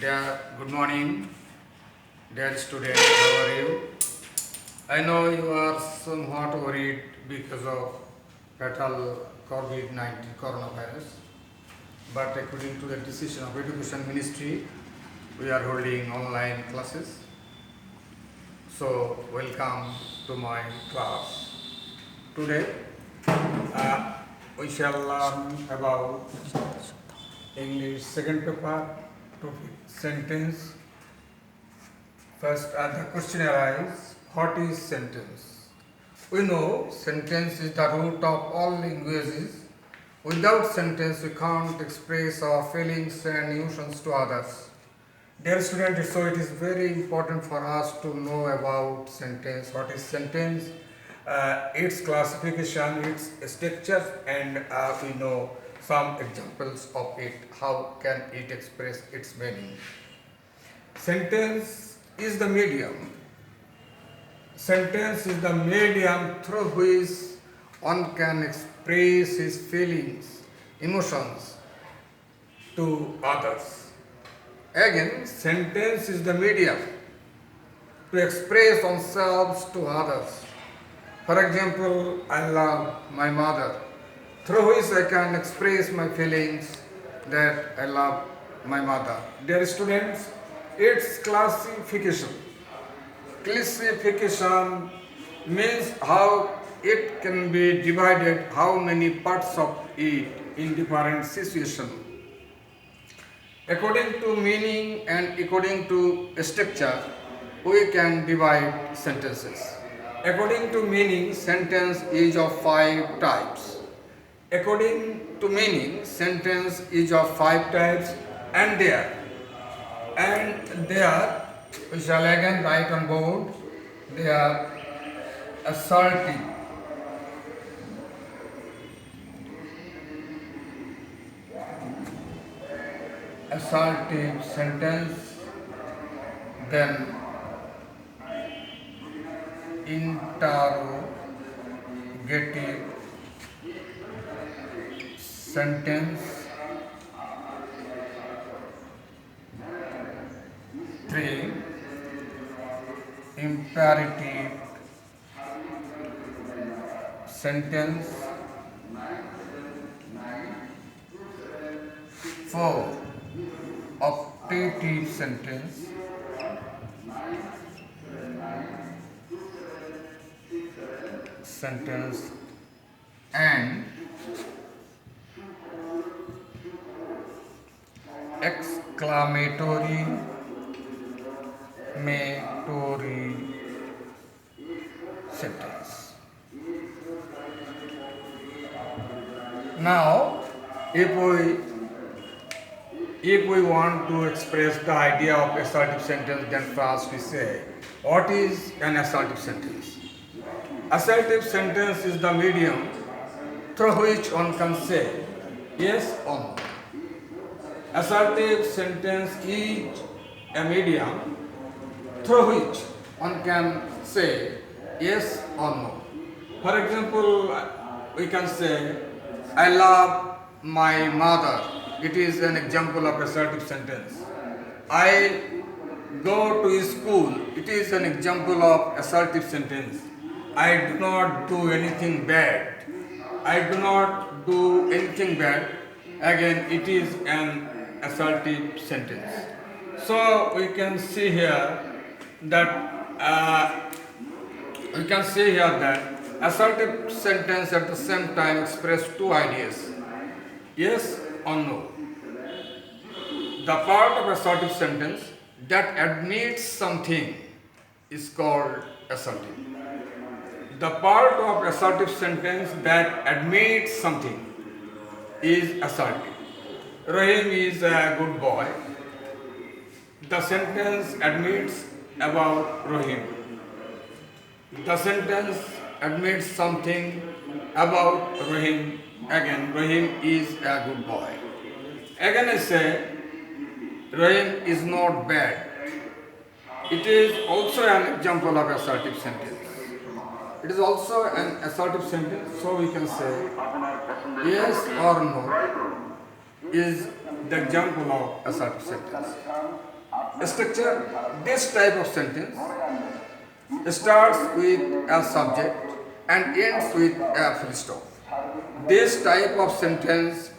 Yeah, good morning, dear student. How are you? I know you are somewhat worried because of fatal COVID-19 coronavirus, but according to the decision of Education Ministry, we are holding online classes. So, welcome to my class. Today, we shall learn about English second paper, topic sentence. First, the question arises, what is sentence? We know sentence is the root of all languages. Without sentence, we can't express our feelings and emotions to others. Dear students, so it is very important for us to know about sentence. What is sentence? Its classification, its structure, and we know some examples of it. How can it express its meaning? Sentence is the medium. Sentence is the medium through which one can express his feelings, emotions to others. Again, sentence is the medium to express oneself to others. For example, I love my mother, through which I can express my feelings that I love my mother. Dear students, its classification. Classification means how it can be divided, how many parts of it in different situations. According to meaning and according to structure, we can divide sentences. According to meaning, sentence is of 5 types. According to meaning, sentence is of 5 types and there we shall again write on board. They are assertive, sentence, then interrogative sentence, 3 imperative sentence, 4 optative sentence, and exclamatory sentence. Now, if we want to express the idea of assertive sentence, then first we say, what is an assertive sentence? Assertive sentence is the medium through which one can say yes or no. Assertive sentence is a medium through which one can say yes or no. For example, we can say, I love my mother. It is an example of assertive sentence. I go to school. It is an example of assertive sentence. I do not do anything bad. I do not do anything bad. Again, it is an assertive sentence. So we can see here that assertive sentence at the same time express 2 ideas, yes or no. The part of assertive sentence that admits something is called assertive. The part of assertive sentence that admits something is assertive. Rahim is a good boy. The sentence admits about Rahim. The sentence admits something about Rahim. Again, Rahim is a good boy. Again I say, Rahim is not bad. It is also an example of assertive sentence. It is also an assertive sentence, so we can say yes or no is the example of assertive sentence. Structure: this type of sentence starts with a subject and ends with a full stop. This type of sentence,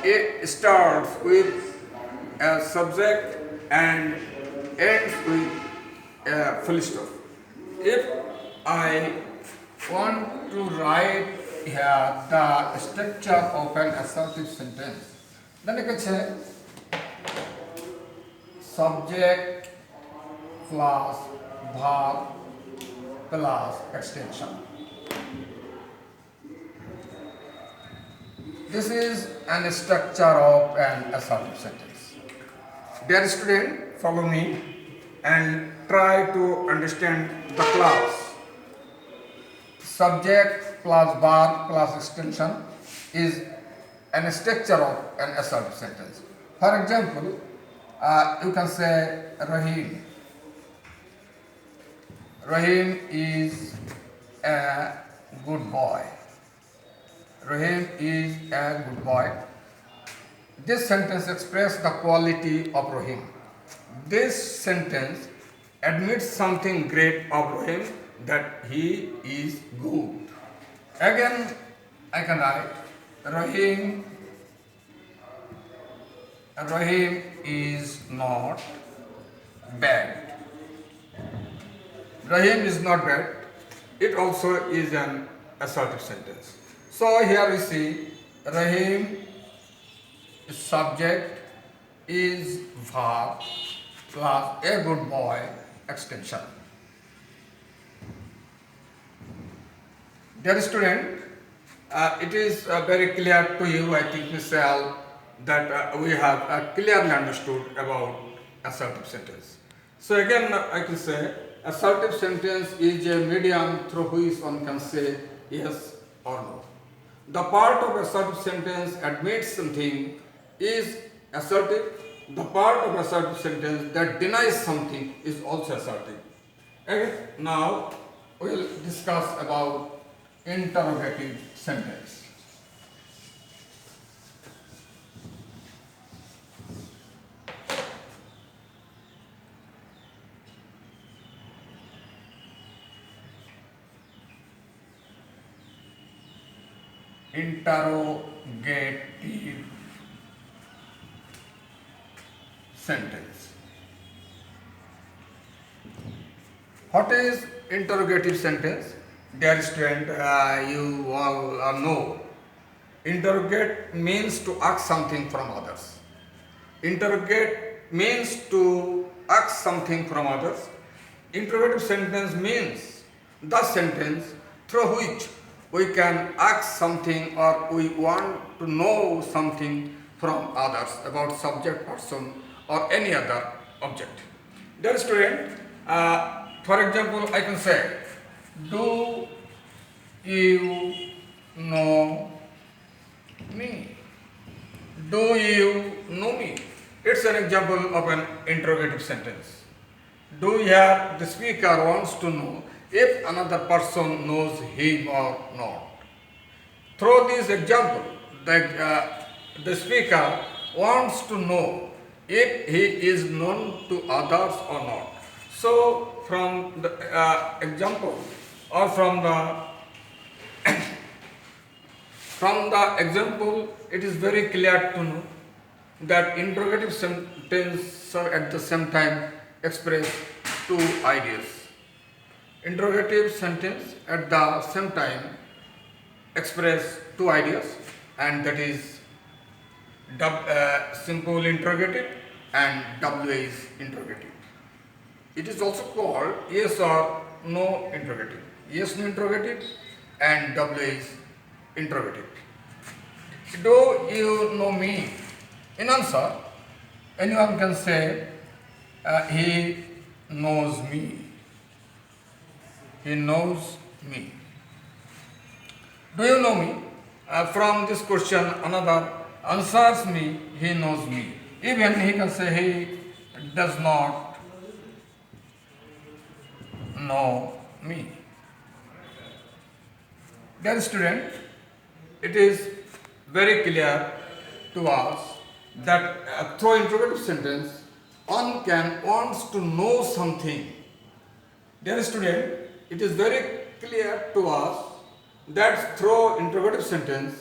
it starts with a subject and ends with a full stop. If I want to write here the structure of an assertive sentence, then I can say subject plus verb plus extension. This is an structure of an assertive sentence. Dear student, follow me and try to understand the class. Subject plus verb plus extension is an structure of an assertive sentence. For example, you can say Rahim. Rahim is a good boy. Rahim is a good boy. This sentence expresses the quality of Rahim. This sentence admits something great of Rahim, that he is good. Again, I can write Rahim is not bad. Rahim is not bad. It also is an assertive sentence. So here we see Rahim is subject, is verb plus a good boy extension. Dear student, it is very clear to you, I think, Michelle, that we have clearly understood about assertive sentence. So again, I can say assertive sentence is a medium through which one can say yes or no. The part of assertive sentence admits something is assertive. The part of assertive sentence that denies something is also assertive. Okay, now we will discuss about interrogative sentence. Interrogative sentence. What is interrogative sentence? Dear student, you all know. Interrogate means to ask something from others. Interrogate means to ask something from others. Interrogative sentence means the sentence through which we can ask something or we want to know something from others about subject, person or any other object. Dear student, for example, I can say, do you know me? Do you know me? It's an example of an interrogative sentence. Do here the speaker wants to know if another person knows him or not. Through this example, the speaker wants to know if he is known to others or not. So from the example or from the example, it is very clear to know that interrogative sentence at the same time express two ideas. Interrogative sentence at the same time express two ideas, and that is simple interrogative and WA is interrogative. It is also called yes or no interrogative. Yes, no interrogative and WA is interrogative. Do you know me? In answer, anyone can say he knows me. He knows me. Do you know me? From this question, another answers me, he knows me. Even he can say he does not know me. Dear student, it is very clear to us that through interrogative sentence one can wants to know something. Dear student, it is very clear to us that through interrogative sentence,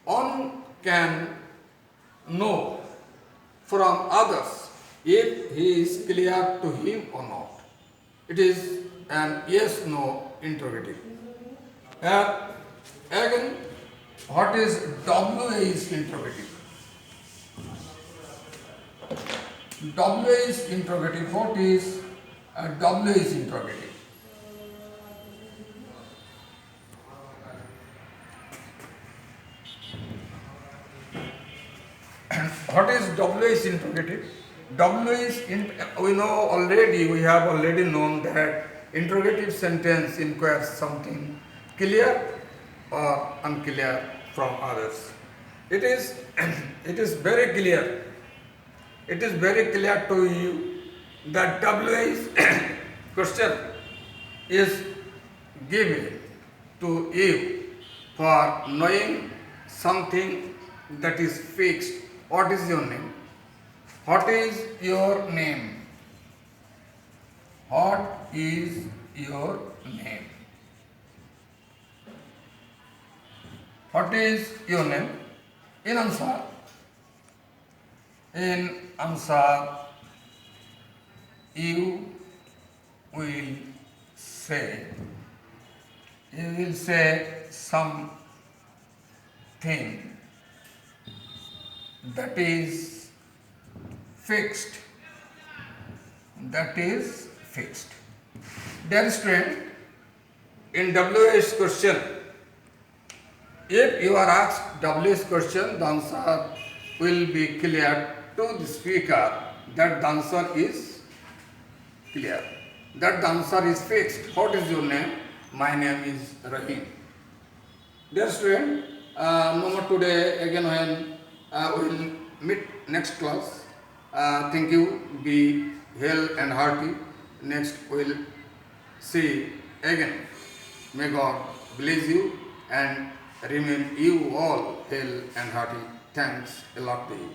one can know from others if he is clear to him or not. It is an yes-no interrogative. Again, what is WA is interrogative? WA is interrogative. What is WA is interrogative? What is WA is interrogative? WA is we know already. We have already known that interrogative sentence inquires something clear or unclear from others. It is it is very clear. It is very clear to you that WA is question is given to you for knowing something that is fixed. What is your name? What is your name? What is your name? What is your name? In answer, you will say something that is fixed. That is fixed. Dear student, in WA's question, if you are asked WA's question, the answer will be clear to the speaker that the answer is clear. That the answer is fixed. What is your name? My name is Rahim. Dear student, no more today. Again, when we will meet next class. Thank you. Be healthy and hearty. Next we will see again. May God bless you and remain you all healthy and hearty. Thanks a lot to you.